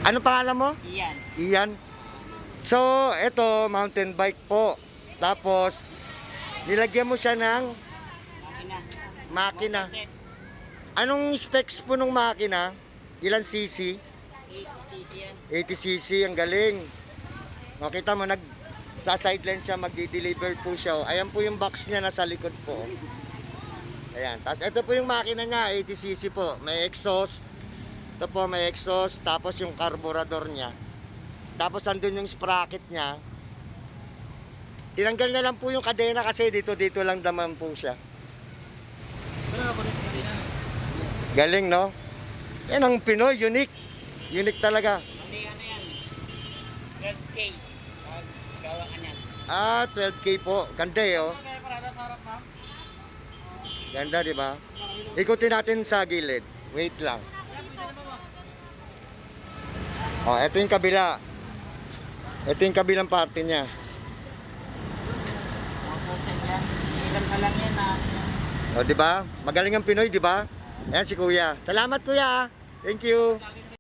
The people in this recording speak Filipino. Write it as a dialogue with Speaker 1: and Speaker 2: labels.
Speaker 1: Ano pangalan mo?
Speaker 2: Iyan.
Speaker 1: Ian. So, ito, mountain bike po. Tapos, nilagyan mo siya ng
Speaker 2: Makina.
Speaker 1: makina.
Speaker 2: Motorset.
Speaker 1: Anong specs po ng makina? Ilan cc?
Speaker 2: 80cc yan.
Speaker 1: 80cc, ang galing. Makita mo, sa sideline siya, magdi-deliver po siya. Ayan po yung box niya nasa likod po. Ayan. Tapos ito po yung makina niya, 80cc po. May exhaust. Ito po, may exhaust. Tapos yung carburetor niya. Tapos andun yung sprocket niya. Tinanggal na lang po yung kadena kasi dito lang naman po siya. Galing, no? Yan ang Pinoy, unique. Unique talaga.
Speaker 2: Hindi ano yan. 12K. Gawa ka niyan.
Speaker 1: 12K po. Ganda eh, oh.
Speaker 2: Kaya parada sa harap, ma'am.
Speaker 1: Ganda, di ba? Ikutin natin sa gilid. Wait lang. Oh, ito yung kabila. Ito yung kabilang parte niya.
Speaker 2: Motorset yan. Ilan pa lang yan na.
Speaker 1: O, di ba? Magaling ang Pinoy, di ba? Ayan si Kuya. Salamat, Kuya. Thank you.